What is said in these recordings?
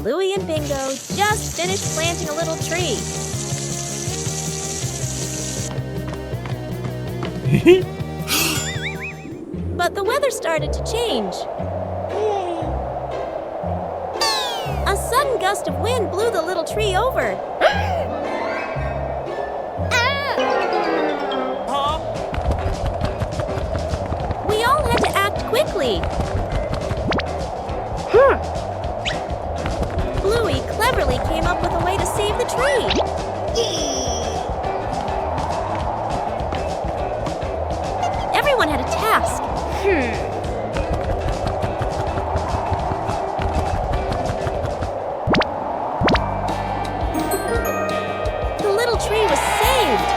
Bluey and Bingo just finished planting a little tree. But the weather started to change. A sudden gust of wind blew the little tree over. We all had to act quickly. Bluey cleverly came up with a way to save the tree. Everyone had a task. The little tree was saved.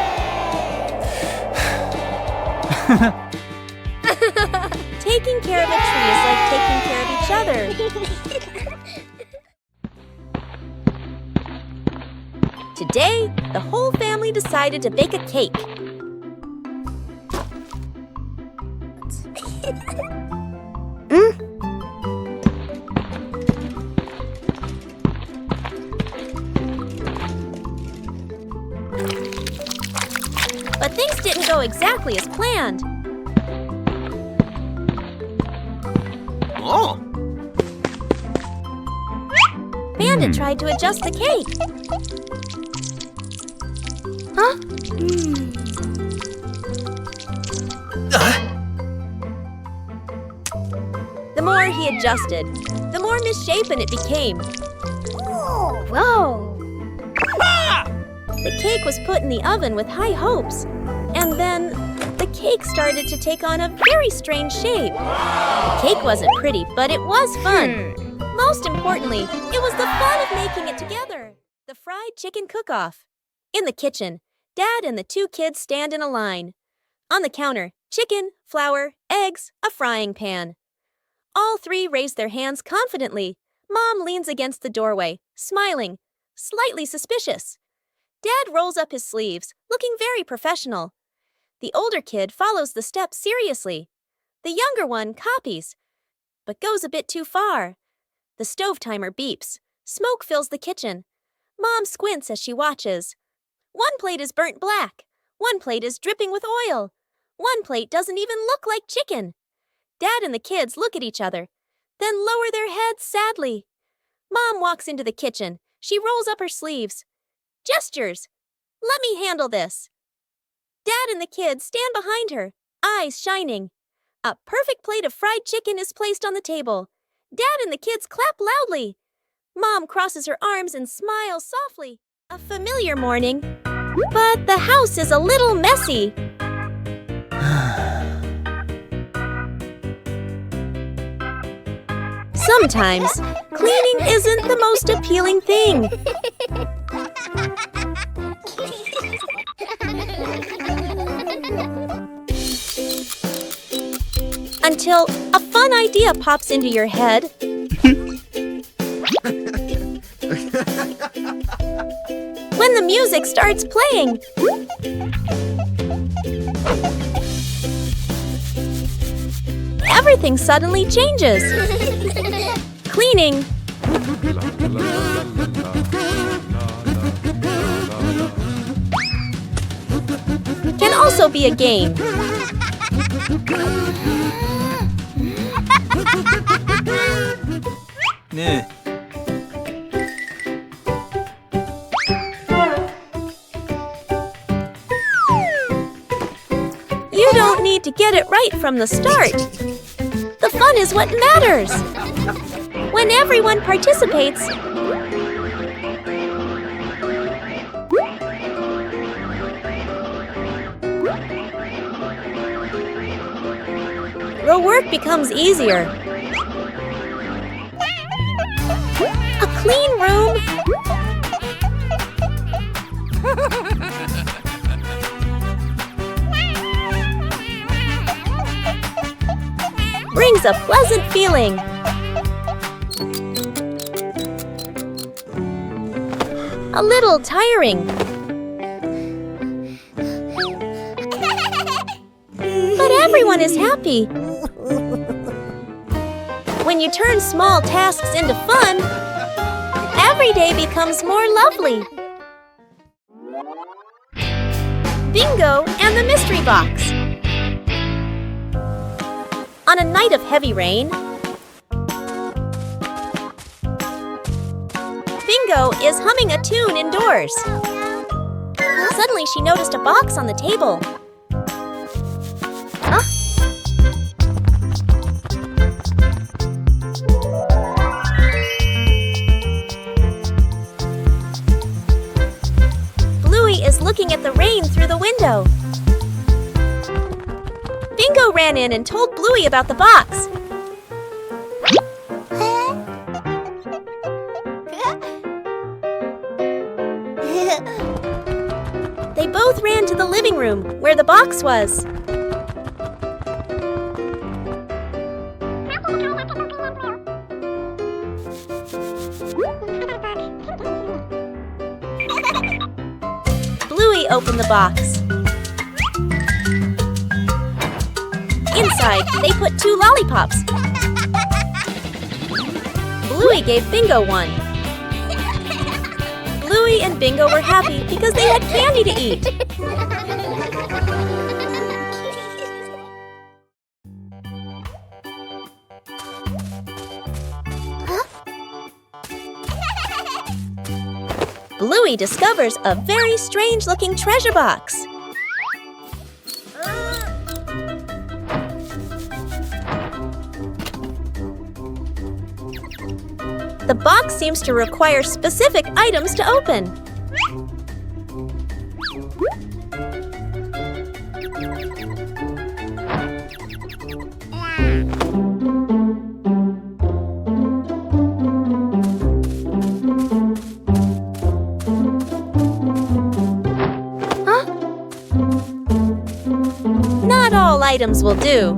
Taking care of a tree is like taking care of each other. Today, the whole family decided to bake a cake. But things didn't go exactly as planned. Oh! Bandit tried to adjust the cake. Huh? The more he adjusted, the more misshapen it became. Whoa! The cake was put in the oven with high hopes, and then the cake started to take on a very strange shape. The cake wasn't pretty, but it was fun. Most importantly, it was the fun of making it together. The fried chicken cook-off. In the kitchen, Dad and the two kids stand in a line. On the counter, chicken, flour, eggs, a frying pan. All three raise their hands confidently. Mom leans against the doorway, smiling, slightly suspicious. Dad rolls up his sleeves, looking very professional. The older kid follows the steps seriously. The younger one copies, but goes a bit too far. The stove timer beeps. Smoke fills the kitchen. Mom squints as she watches. One plate is burnt black. One plate is dripping with oil. One plate doesn't even look like chicken. Dad and the kids look at each other, then lower their heads sadly. Mom walks into the kitchen. She rolls up her sleeves. Gestures. Let me handle this. Dad and the kids stand behind her, eyes shining. A perfect plate of fried chicken is placed on the table. Dad and the kids clap loudly. Mom crosses her arms and smiles softly. A familiar morning, but the house is a little messy. Sometimes, cleaning isn't the most appealing thing. Until a fun idea pops into your head. When the music starts playing. Everything suddenly changes. Cleaning can also be a game. 네. You don't need to get it right from the start. The fun is what matters. When everyone participates, the work becomes easier. A clean room brings a pleasant feeling. A little tiring. But everyone is happy. When you turn small tasks into fun, every day becomes more lovely. Bingo and the mystery box. On a night of heavy rain, Bingo is humming a tune indoors. Suddenly, she noticed a box on the table. Bluey is looking at the rain through the window. Bingo ran in and told Bluey about the box. They both ran to the living room where the box was. Bluey opened the box. Inside, they put 2 lollipops. Bluey gave Bingo one. Bluey and Bingo were happy because they had candy to eat. Bluey discovers a very strange-looking treasure box. The box seems to require specific items to open. Not all items will do.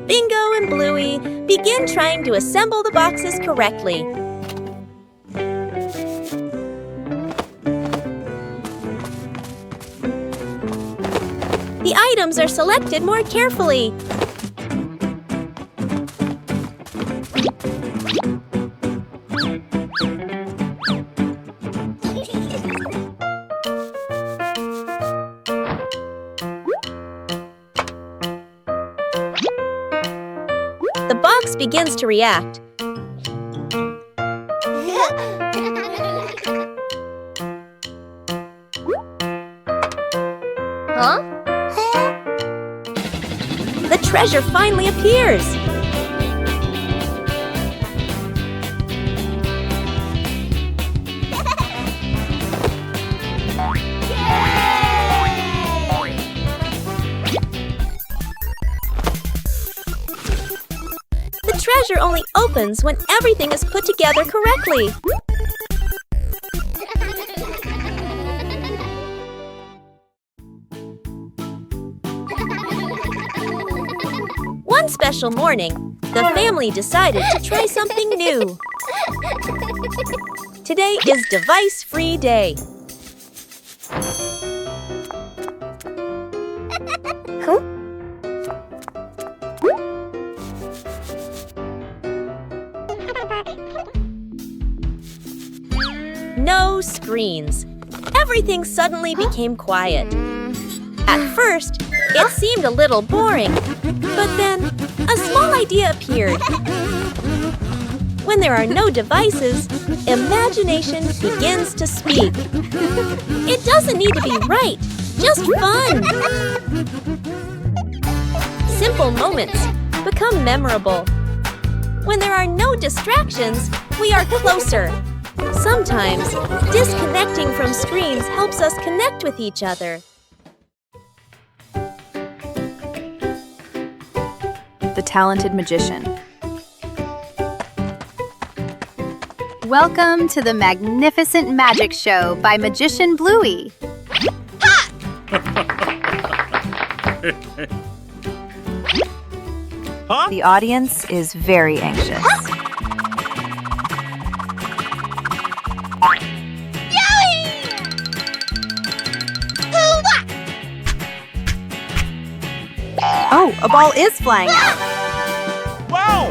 Bingo and Bluey begin trying to assemble the boxes correctly. The items are selected more carefully. The box begins to react. The treasure finally appears. The treasure only opens when everything is put together correctly. One special morning, the family decided to try something new. Today is device-free day. No screens. Everything suddenly became quiet. At first, it seemed a little boring, but then a small idea appeared. When there are no devices, imagination begins to speak. It doesn't need to be right, just fun. Simple moments become memorable. When there are no distractions, we are closer. Sometimes, disconnecting from screens helps us connect with each other. The Talented Magician. Welcome to the Magnificent Magic Show by Magician Bluey. Huh? The audience is very anxious. Oh, a ball is flying out. Wow!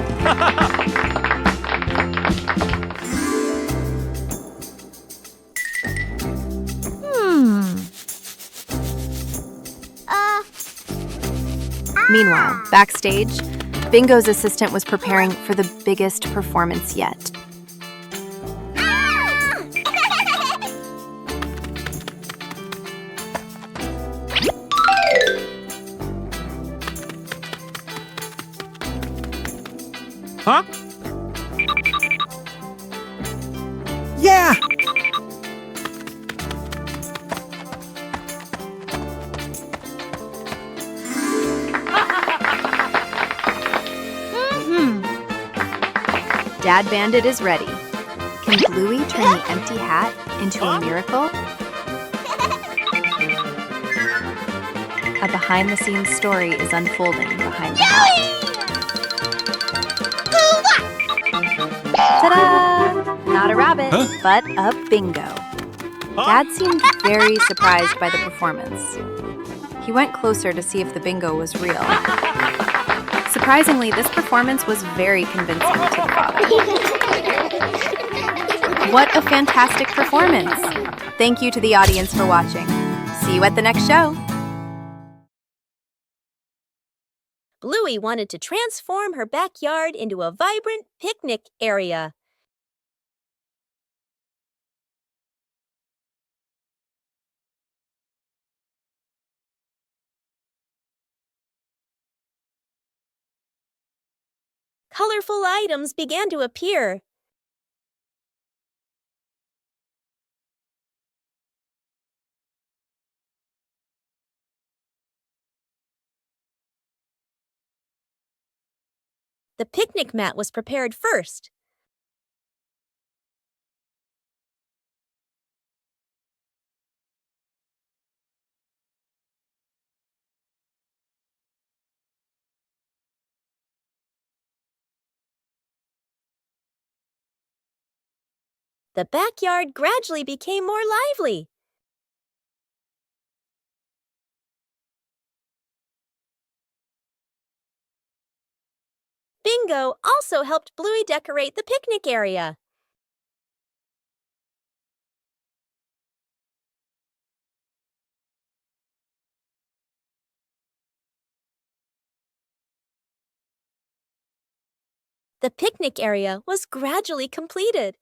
Meanwhile, backstage, Bingo's assistant was preparing for the biggest performance yet. Huh? Yeah! Dad Bandit is ready. Can Bluey turn the empty hat into a miracle? A behind-the-scenes story is unfolding behind the hat. Ta-da! Not a rabbit, but a bingo. Dad seemed very surprised by the performance. He went closer to see if the bingo was real. Surprisingly, this performance was very convincing to the father. What a fantastic performance! Thank you to the audience for watching. See you at the next show. Bluey wanted to transform her backyard into a vibrant picnic area. Colorful items began to appear. The picnic mat was prepared first. The backyard gradually became more lively. Bingo also helped Bluey decorate the picnic area. The picnic area was gradually completed.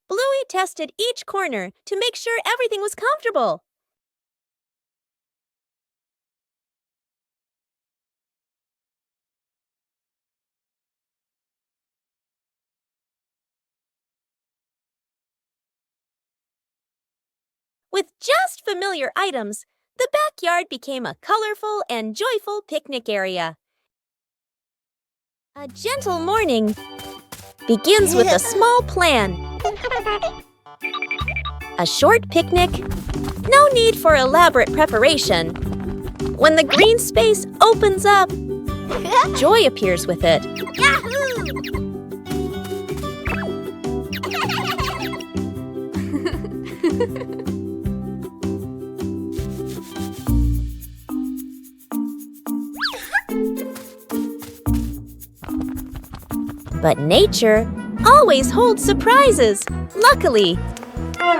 Bluey tested each corner to make sure everything was comfortable. With just familiar items, the backyard became a colorful and joyful picnic area. A gentle morning begins with a small plan. A short picnic, no need for elaborate preparation. When the green space opens up, joy appears with it. But nature always holds surprises. Luckily,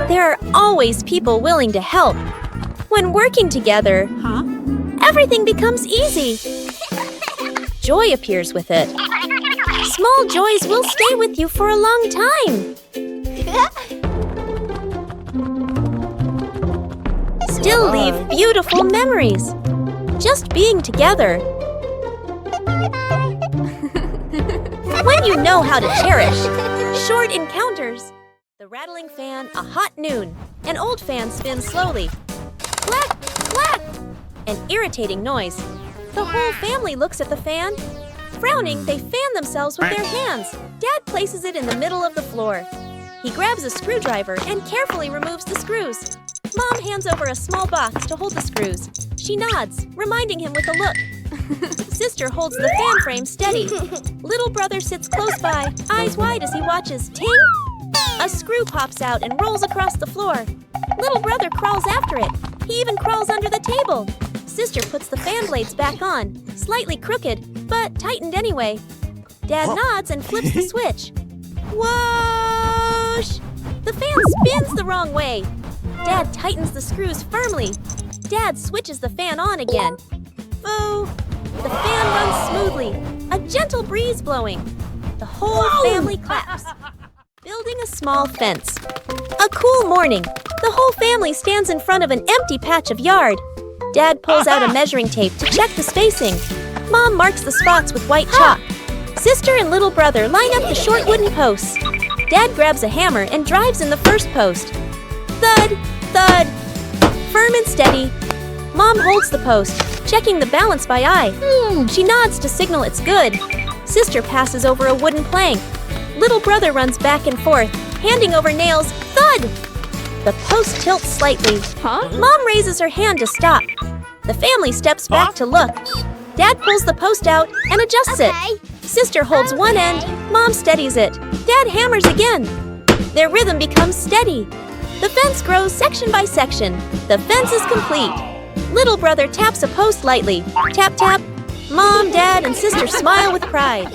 there are always people willing to help. When working together, everything becomes easy. Joy appears with it. Small joys will stay with you for a long time. Still leave beautiful memories. Just being together. When you know how to cherish short encounters. The rattling fan, a hot noon. An old fan spins slowly. Clack, clack! An irritating noise. The whole family looks at the fan. Frowning, they fan themselves with their hands. Dad places it in the middle of the floor. He grabs a screwdriver and carefully removes the screws. Mom hands over a small box to hold the screws. She nods, reminding him with a look. Sister holds the fan frame steady. Little brother sits close by, eyes wide as he watches. Ting! A screw pops out and rolls across the floor. Little brother crawls after it. He even crawls under the table. Sister puts the fan blades back on, slightly crooked, but tightened anyway. Dad nods and flips the switch. Whoosh! The fan spins the wrong way. Dad tightens the screws firmly. Dad switches the fan on again. Boo! The fan runs smoothly, a gentle breeze blowing. The whole family claps. Building a small fence. A cool morning. The whole family stands in front of an empty patch of yard. Dad pulls out a measuring tape to check the spacing. Mom marks the spots with white chalk. Sister and little brother line up the short wooden posts. Dad grabs a hammer and drives in the first post. Thud! Thud! Firm and steady. Mom holds the post, checking the balance by eye. She nods to signal it's good. Sister passes over a wooden plank. Little brother runs back and forth, handing over nails. Thud! The post tilts slightly. Mom raises her hand to stop. The family steps back to look. Dad pulls the post out and adjusts it. Sister holds one end, Mom steadies it. Dad hammers again. Their rhythm becomes steady. The fence grows section by section. The fence is complete. Little brother taps a post lightly. Tap, tap. Mom, Dad, and Sister smile with pride.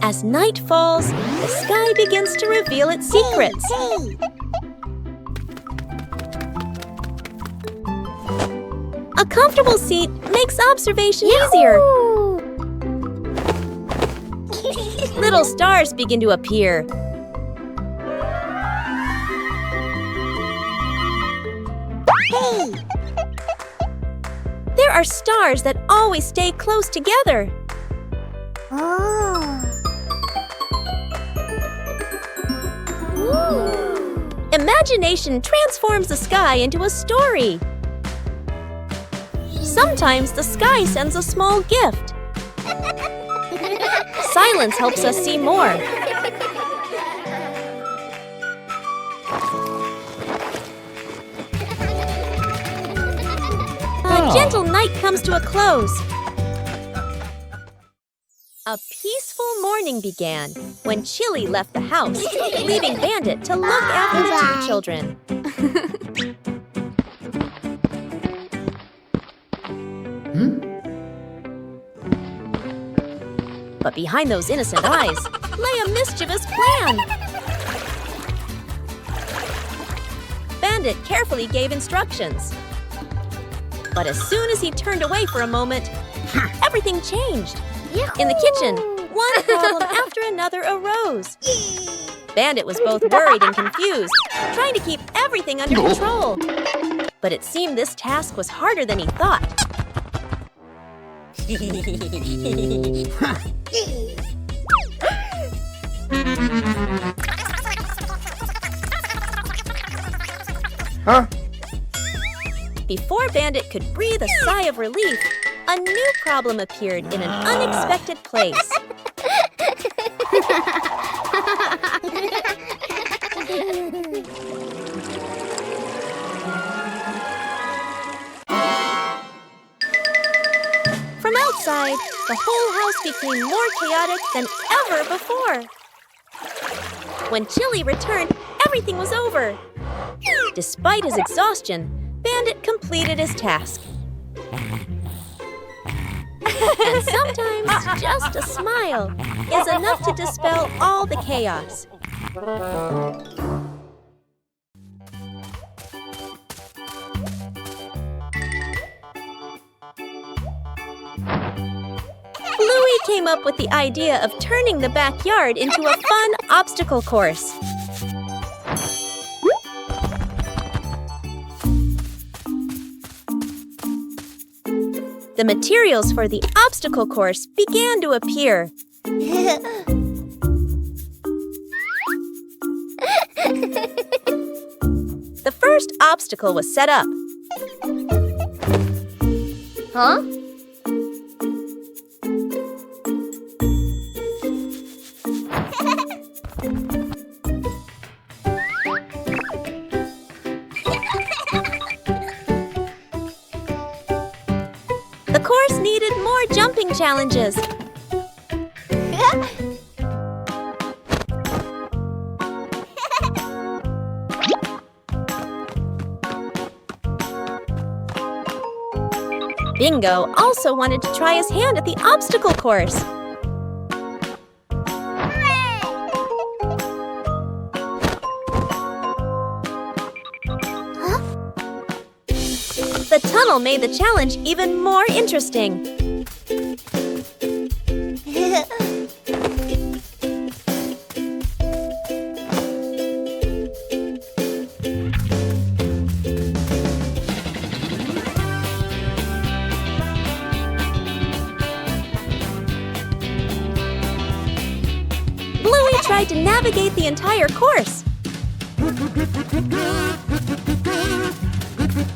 As night falls, the sky begins to reveal its secrets. A comfortable seat makes observation easier. Little stars begin to appear. There are stars that always stay close together. Imagination transforms the sky into a story. Sometimes the sky sends a small gift. Silence helps us see more. A gentle night comes to a close. A peaceful morning began when Chili left the house, leaving Bandit to look after the two children. But behind those innocent eyes lay a mischievous plan. Bandit carefully gave instructions. But as soon as he turned away for a moment, everything changed. In the kitchen, one problem after another arose. Bandit was both worried and confused, trying to keep everything under control. But it seemed this task was harder than he thought. Before Bandit could breathe a sigh of relief, a new problem appeared in an unexpected place. From outside, the whole house became more chaotic than ever before. When Chili returned, everything was over. Despite his exhaustion, Bandit completed his task. And sometimes just a smile is enough to dispel all the chaos. Bluey came up with the idea of turning the backyard into a fun obstacle course. The materials for the obstacle course began to appear. The first obstacle was set up. The course needed more jumping challenges. Bingo also wanted to try his hand at the obstacle course. The tunnel made the challenge even more interesting. Bluey tried to navigate the entire course.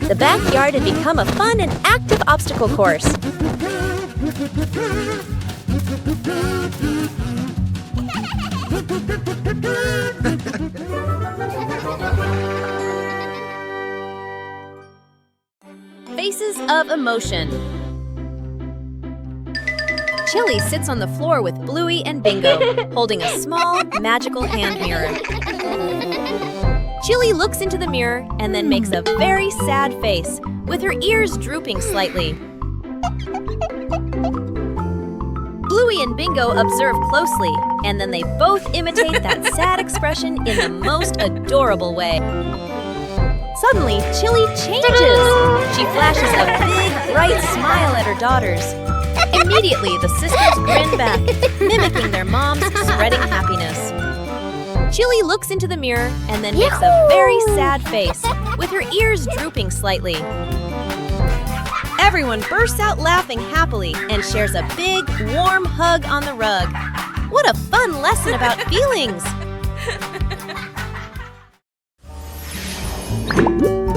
The backyard had become a fun and active obstacle course. Faces of emotion. Chili sits on the floor with Bluey and Bingo, holding a small, magical hand mirror. Chili looks into the mirror and then makes a very sad face, with her ears drooping slightly. Bluey and Bingo observe closely, and then they both imitate that sad expression in the most adorable way. Suddenly, Chili changes. She flashes a big, bright smile at her daughters. Immediately, the sisters grin back, mimicking their mom's spreading happiness. Chili looks into the mirror and then makes a very sad face, with her ears drooping slightly. Everyone bursts out laughing happily and shares a big, warm hug on the rug. What a fun lesson about feelings!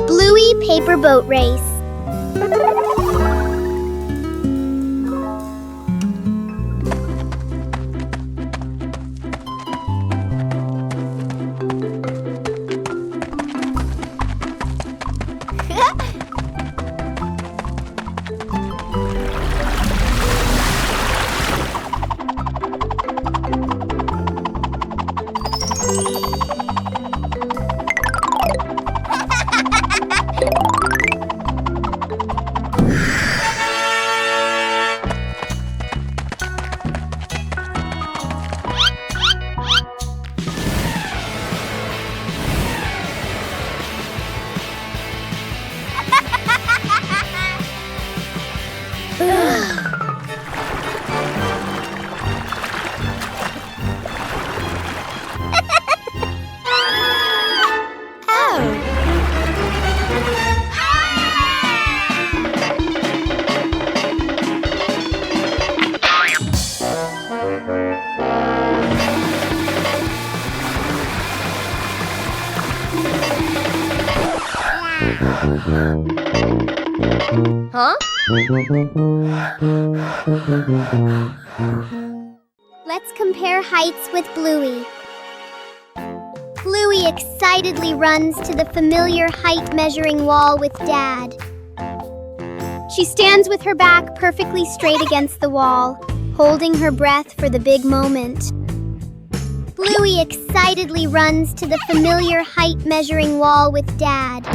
Bluey Paper Boat Race. Huh? Let's compare heights with Bluey. Bluey excitedly runs to the familiar height measuring wall with Dad. She stands with her back perfectly straight against the wall, holding her breath for the big moment. Bluey excitedly runs to the familiar height measuring wall with Dad.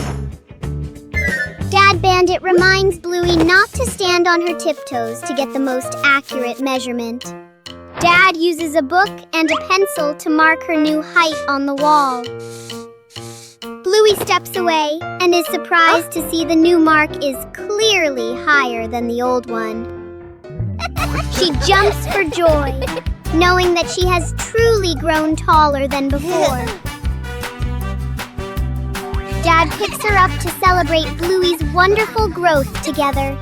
Dad Bandit reminds Bluey not to stand on her tiptoes to get the most accurate measurement. Dad uses a book and a pencil to mark her new height on the wall. Bluey steps away and is surprised to see the new mark is clearly higher than the old one. She jumps for joy, knowing that she has truly grown taller than before. Dad picks her up to celebrate Bluey's wonderful growth together.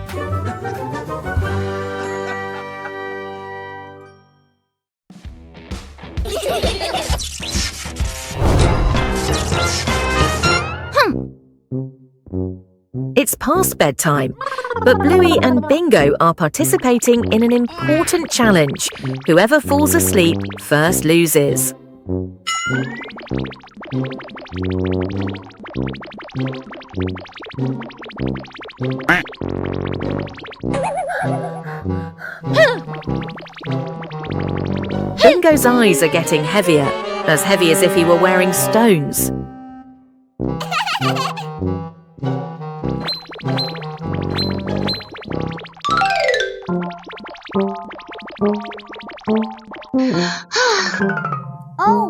It's past bedtime, but Bluey and Bingo are participating in an important challenge. Whoever falls asleep first loses. Bingo's eyes are getting heavier, as heavy as if he were wearing stones. Oh.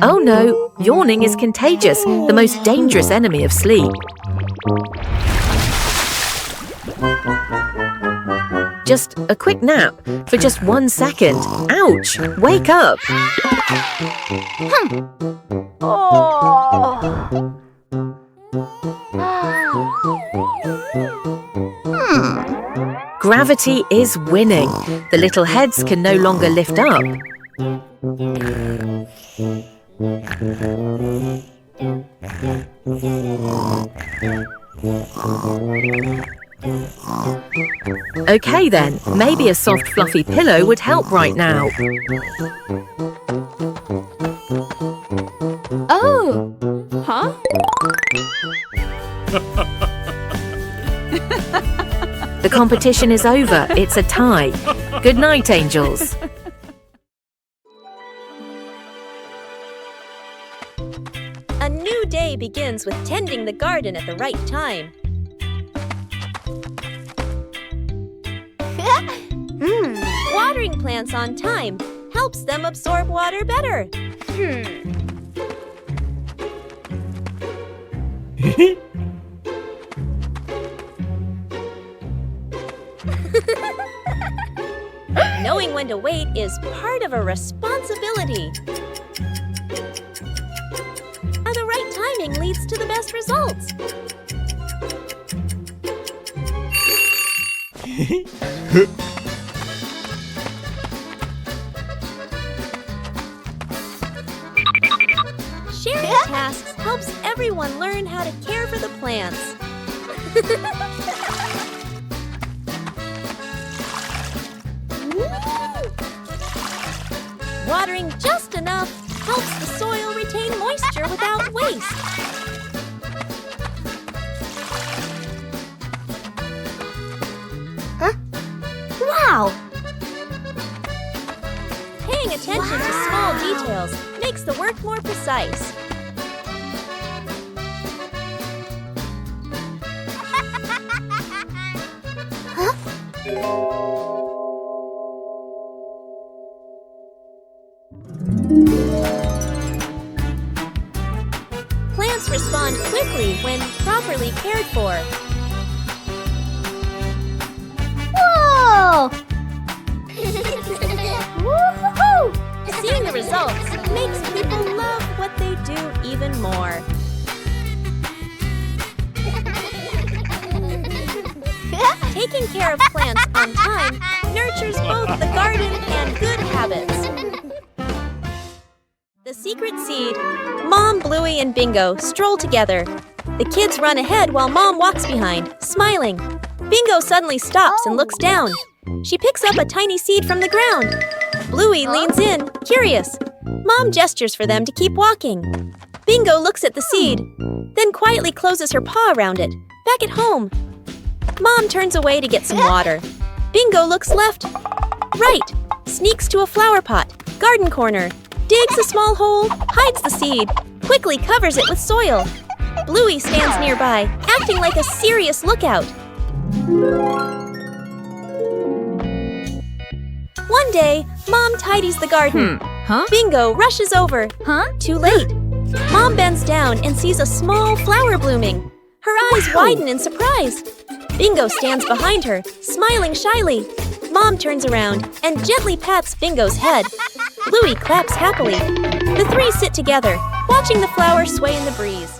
Oh no, yawning is contagious, the most dangerous enemy of sleep. Just a quick nap for just 1 second. Ouch! Wake up! Gravity is winning. The little heads can no longer lift up. Okay then, maybe a soft fluffy pillow would help right now. Oh! Huh? The competition is over. It's a tie. Good night, angels. A new day begins with tending the garden at the right time. Watering plants on time helps them absorb water better. Knowing when to wait is part of a responsibility. The right timing leads to the best results. Sharing tasks helps everyone learn how to care for the plants. Watering just enough helps the soil retain moisture without waste. Wow! Paying attention to small details makes the work more precise. Plants respond quickly when properly cared for. Whoa! Woo-hoo-hoo! Seeing the results makes people love what they do even more. Taking care of plants on time nurtures both the garden and good habits. The secret seed. Mom, Bluey, and Bingo stroll together. The kids run ahead while Mom walks behind, smiling. Bingo suddenly stops and looks down. She picks up a tiny seed from the ground. Bluey leans in, curious. Mom gestures for them to keep walking. Bingo looks at the seed, then quietly closes her paw around it. Back at home. Mom turns away to get some water. Bingo looks left, right, sneaks to a flower pot, garden corner, digs a small hole, hides the seed, quickly covers it with soil. Bluey stands nearby, acting like a serious lookout. One day, Mom tidies the garden. Bingo rushes over. Too late. Mom bends down and sees a small flower blooming. Her eyes widen in surprise. Bingo stands behind her, smiling shyly. Mom turns around and gently pats Bingo's head. Bluey claps happily. The three sit together, watching the flower sway in the breeze.